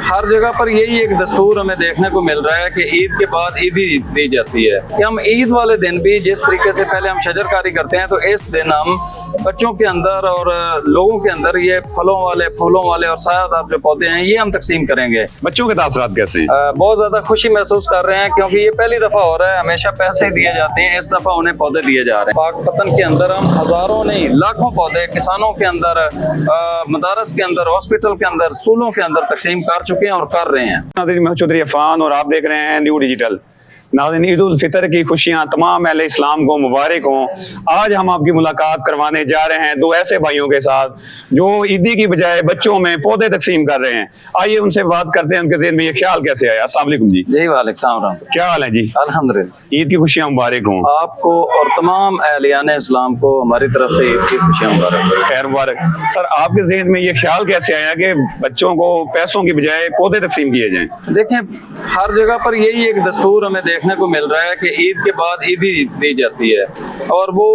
हर जगह पर यही एक दस्तूर हमें देखने को मिल रहा है कि ईद के बाद ईदी दी जाती है कि हम ईद वाले दिन भी जिस तरीके से पहले हम शजरकारी करते हैं तो इस दिन हम बच्चों के अंदर और लोगों के अंदर ये फलों वाले फूलों वाले और सायादार जो पौधे हैं ये हम तकसीम करेंगे। बच्चों के तासरात कैसे हैं? बहुत ज्यादा खुशी महसूस कर रहे हैं क्योंकि ये पहली दफा हो रहा है। हमेशा पैसे दिए जाते हैं, इस दफा उन्हें पौधे दिए जा रहे हैं। पाक पतन के अंदर हम हजारों नहीं लाखों पौधे किसानों के अंदर, मदारस के अंदर, हॉस्पिटल के अंदर, स्कूलों के अंदर तकसीम कर चुके हैं और कर रहे हैं। नाज़रीन, मैं चौधरी अफान और आप देख रहे हैं न्यू डिजिटल। नाज़रीन, ईद उल फितर की खुशियां तमाम अहले इस्लाम को मुबारक हों। आज हम आपकी मुलाकात करवाने जा रहे हैं दो ऐसे भाइयों के साथ जो ईदी की बजाय बच्चों में पौधे तकसीम कर रहे हैं। आइए उनसे बात करते हैं, उनके ज़हन में ये ख्याल कैसे आया। अस्सलाम वालेकुम जी। जी वालेकुम सलाम। क्या हाल है जी? अल्हम्दुलिल्लाह। ईद की खुशियां मुबारक हों आपको और तमाम अहलियान इस्लाम को हमारी तरफ से ईद की खुशियां मुबारक हो। खैर मुबारक। सर, आपके ज़हन में ये ख्याल कैसे आया कि बच्चों को पैसों की बजाय पौधे तकसीम किए जाएं? देखें, हर जगह पर यही एक दस्तूर हमें देखने को मिल रहा है कि ईद के बाद ईदी दी जाती है और वो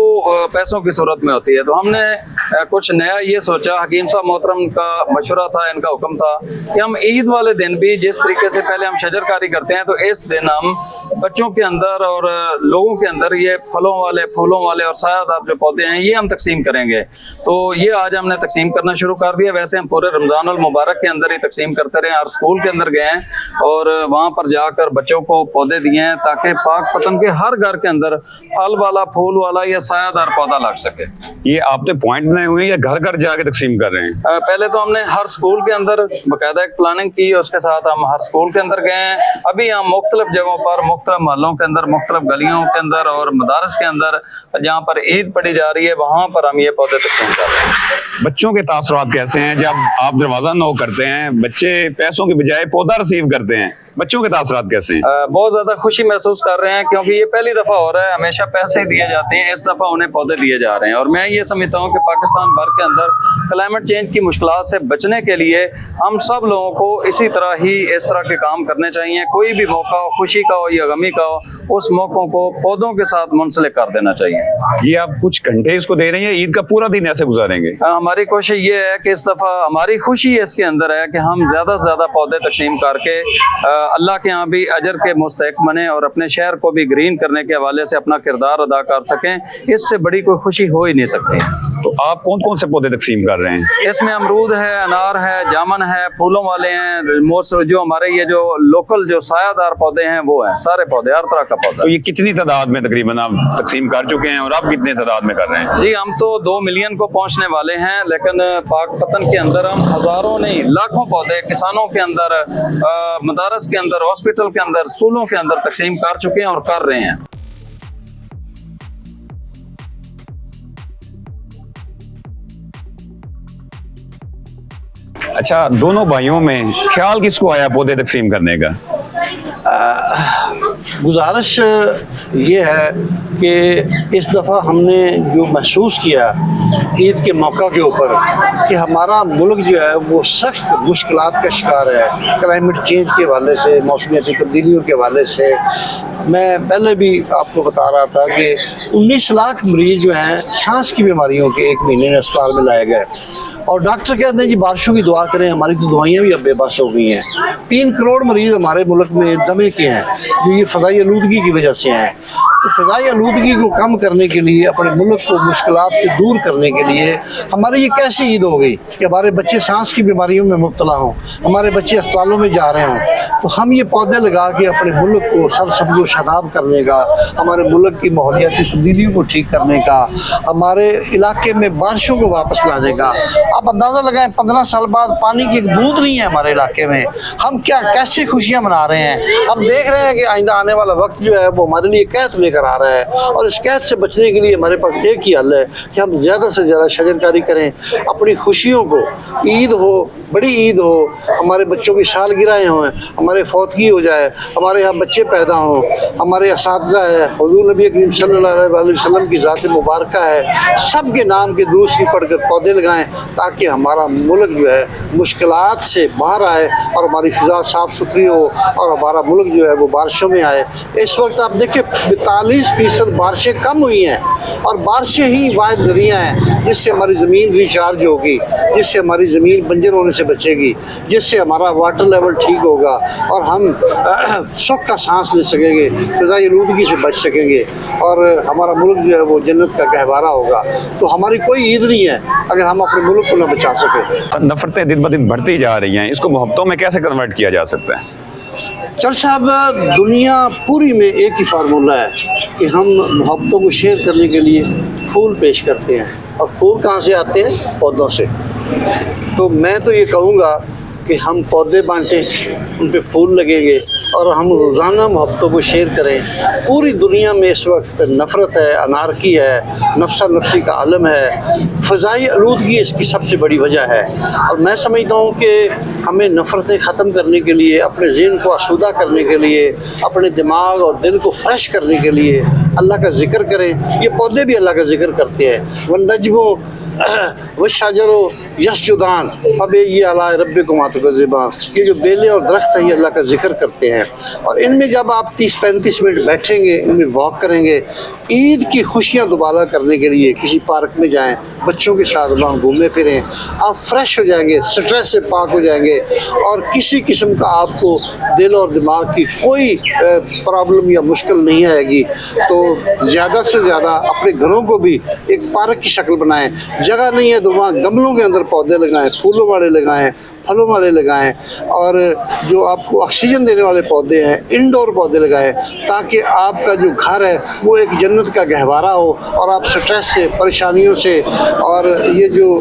पैसों की सूरत में होती है। तो हमने कुछ नया ये सोचा, हकीम साहब मोहतरम का मशवरा था, इनका हुक्म था कि हम ईद वाले दिन भी जिस तरीके से पहले हम शजरकारी करते हैं तो इस दिन हम बच्चों के अंदर और लोगों के अंदर ये फलों वाले फूलों वाले और सायादार जो पौधे हैं ये हम तकसीम करेंगे। तो ये आज हमने तकसीम करना शुरू कर दिया। वैसे हम पूरे रमजान अल मुबारक के अंदर ही तकसीम करते रहे और स्कूल के अंदर गए हैं और वहाँ पर जाकर बच्चों को पौधे दिए हैं ताकि पाक पतन के हर घर के अंदर फल वाला, फूल वाला या सायादार पौधा लग सके। ये आपने पॉइंट बनाए हुए हैं या घर घर जाके तकसीम कर रहे हैं? पहले तो हमने हर स्कूल के अंदर बाकायदा एक प्लानिंग की, उसके साथ हम हर स्कूल के अंदर गए हैं। अभी हम मुख्तलिफ जगहों पर, मुख्तलिफ मोहल्लों के अंदर, मुख्तलिफ गलियों के अंदर और मदारस के अंदर जहाँ पर ईद पढ़ी जा रही है वहाँ पर हम ये पौधे तकसीम कर रहे हैं। बच्चों के तासुरात कैसे हैं जब आप दरवाजा नॉक करते हैं, बच्चे पैसों के बजाय पौधा रिसीव करते हैं? बच्चों के तासुरात कैसे हैं? बहुत ज्यादा खुशी महसूस कर रहे हैं क्योंकि ये पहली दफा हो रहा है। हमेशा पैसे दिए जाते हैं, इस दफा उन्हें पौधे दिए जा रहे हैं। और मैं ये समझता हूँ कि पाकिस्तान भर के अंदर क्लाइमेट चेंज की मुश्किलात से बचने के लिए हम सब लोगों को इसी तरह ही इस तरह के काम करने चाहिए। कोई भी मौका हो, खुशी का हो या गमी का हो, उस मौकों को पौधों के साथ मुंसलिक कर देना चाहिए। ये आप कुछ घंटे इसको दे रहे हैं, ईद का पूरा दिन ऐसे गुजारेंगे? हमारी कोशिश ये है कि इस दफा हमारी खुशी इसके अंदर है कि हम ज्यादा से ज्यादा पौधे तकसीम करके अल्लाह के यहाँ भी अजर के मुस्तहिक बने और अपने शहर को भी ग्रीन करने के हवाले से अपना किरदार अदा कर सकें। इससे बड़ी कोई खुशी हो ही नहीं सकती। तो आप कौन कौन से पौधे तकसीम कर रहे हैं? इसमें अमरूद है, अनार है, जामन है, फूलों वाले हैं, जो हमारे ये जो लोकल जो सायादार पौधे हैं वो हैं, सारे पौधे, हर तरह का पौधा। तो ये कितनी तादाद में तकरीबन आप तकसीम कर चुके हैं और आप कितने तादाद में कर रहे हैं? जी, हम तो 2 मिलियन को पहुंचने वाले हैं, लेकिन पाक पतन के अंदर हम हजारों नहीं लाखों पौधे किसानों के अंदर, मदारस के अंदर, हॉस्पिटल के अंदर, स्कूलों के अंदर तकसीम कर चुके हैं और कर रहे हैं। अच्छा, दोनों भाइयों में ख्याल किसको आया पौधे तकसीम करने का? गुजारिश ये है कि इस दफ़ा हमने जो महसूस किया ईद के मौका के ऊपर कि हमारा मुल्क जो है वो सख्त मुश्किलात का शिकार है क्लाइमेट चेंज के हवाले से, मौसमियाती तब्दीलियों के हवाले से। मैं पहले भी आपको बता रहा था कि 19 लाख मरीज जो हैं सांस की बीमारियों के 1 महीने में अस्पताल में लाए गए और डॉक्टर कहते हैं जी बारिशों की दुआ करें, हमारी तो दुआएं भी अब बेबस हो गई हैं। 3 करोड़ मरीज हमारे मुल्क में दमे के हैं जो ये फ़ज़ाई आलूदगी की वजह से हैं। तो फ़ज़ाई आलूदगी को कम करने के लिए, अपने मुल्क को मुश्किलात से दूर करने के लिए हमारी ये कैसी ईद हो गई कि हमारे बच्चे सांस की बीमारियों में मुब्तला हों, हमारे बच्चे अस्पतालों में जा रहे हों। तो हम ये पौधे लगा के अपने मुल्क को सरसब्ज़ व शादाब करने का, हमारे मुल्क की माहौलियाती तब्दीलियों को ठीक करने का, हमारे इलाके में बारिशों को वापस लाने का। आप अंदाज़ा लगाएं 15 साल बाद पानी की एक बूंद नहीं है हमारे इलाके में। हम क्या कैसी खुशियाँ मना रहे हैं। हम देख रहे हैं कि आइंदा आने वाला वक्त जो है वो हमारे लिए कैद लेकर आ रहा है और इस कैद से बचने के लिए हमारे पास एक ही हल है कि हम ज़्यादा से ज़्यादा शजरकारी करें, अपनी खुशियों को, ईद हो, बड़ी ईद हो, हमारे बच्चों की सालगिरहें हों, हमारे ہمارے فوتگی ہو جائے، ہمارے یہاں بچے پیدا ہوں، ہمارے اساتذہ ہے، حضور نبی کریم صلی اللہ علیہ وسلم کی ذات مبارکہ ہے، سب کے نام کے درود پڑھ کر پودے لگائیں تاکہ ہمارا ملک جو ہے مشکلات سے باہر آئے اور ہماری فضا صاف ستھری ہو اور ہمارا ملک جو ہے وہ بارشوں میں آئے۔ اس وقت آپ دیکھیں 42% بارشیں کم ہوئی ہیں، اور بارشیں ہی واحد ذریعہ ہیں جس سے ہماری زمین ریچارج ہوگی، جس سے ہماری زمین بنجر ہونے سے بچے گی، جس سے ہمارا واٹر لیول ٹھیک ہوگا اور ہم سکھ کا سانس لے سکیں گے، فضائی آلودگی سے بچ سکیں گے، اور ہمارا ملک جو ہے وہ جنت کا گہوارہ ہوگا۔ تو ہماری کوئی عید نہیں ہے اگر ہم اپنے ملک کو نہ بچا سکیں۔ نفرتیں دن بدن بڑھتی جا رہی ہیں، اس کو محبتوں میں کیسے کنورٹ کیا جا سکتا ہے؟ چل صاحب، دنیا پوری میں ایک ہی فارمولہ ہے کہ ہم محبتوں کو شیئر کرنے کے لیے پھول پیش کرتے ہیں، اور پھول کہاں سے آتے ہیں؟ پودوں سے۔ تو میں تو یہ کہوں گا کہ ہم پودے بانٹیں، ان پہ پھول لگیں گے اور ہم روزانہ محبتوں کو شیئر کریں۔ پوری دنیا میں اس وقت نفرت ہے، انارکی ہے، نفسا نفسی کا عالم ہے، فضائی آلودگی اس کی سب سے بڑی وجہ ہے، اور میں سمجھتا ہوں کہ ہمیں نفرتیں ختم کرنے کے لیے، اپنے ذہن کو آسودہ کرنے کے لیے، اپنے دماغ اور دل کو فریش کرنے کے لیے اللہ کا ذکر کریں۔ یہ پودے بھی اللہ کا ذکر کرتے ہیں، والنجم والشجر یسجدان فبأي آلاء ربكما تكذبان۔ یہ جو بیلیں اور درخت ہیں یہ اللہ کا ذکر کرتے ہیں، اور ان میں جب آپ 30-35 منٹ بیٹھیں گے، ان میں واک کریں گے، عید کی خوشیاں دوبارہ کرنے کے لیے کسی پارک میں جائیں، بچوں کے ساتھ وہاں گھومے پھریں، آپ فریش ہو جائیں گے، سٹریس سے پاک ہو جائیں گے، اور کسی قسم کا آپ کو دل اور دماغ کی کوئی پرابلم یا مشکل نہیں آئے گی۔ تو زیادہ سے زیادہ اپنے گھروں کو بھی ایک پارک کی شکل بنائیں، جگہ نہیں ہے تو وہاں گملوں کے اندر پودے لگائیں، پھولوں والے لگائیں، پھلوں والے لگائیں، اور جو آپ کو آکسیجن دینے والے پودے ہیں انڈور پودے لگائیں، تاکہ آپ کا جو گھر ہے وہ ایک جنت کا گہوارہ ہو، اور آپ سٹریس سے، پریشانیوں سے، اور یہ جو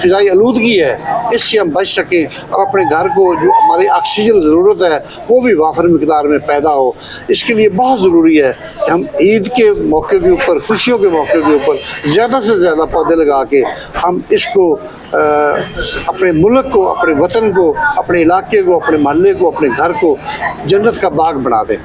فضائی آلودگی ہے اس سے ہم بچ سکیں، اور اپنے گھر کو جو ہماری آکسیجن ضرورت ہے وہ بھی وافر مقدار میں پیدا ہو۔ اس کے لیے بہت ضروری ہے کہ ہم عید کے موقع کے اوپر، خوشیوں کے موقع کے اوپر زیادہ سے زیادہ پودے لگا کے ہم اس کو اپنے ملک کو، اپنے وطن کو، اپنے علاقے کو، اپنے محلے کو، اپنے گھر کو جنت کا باغ بنا دیں۔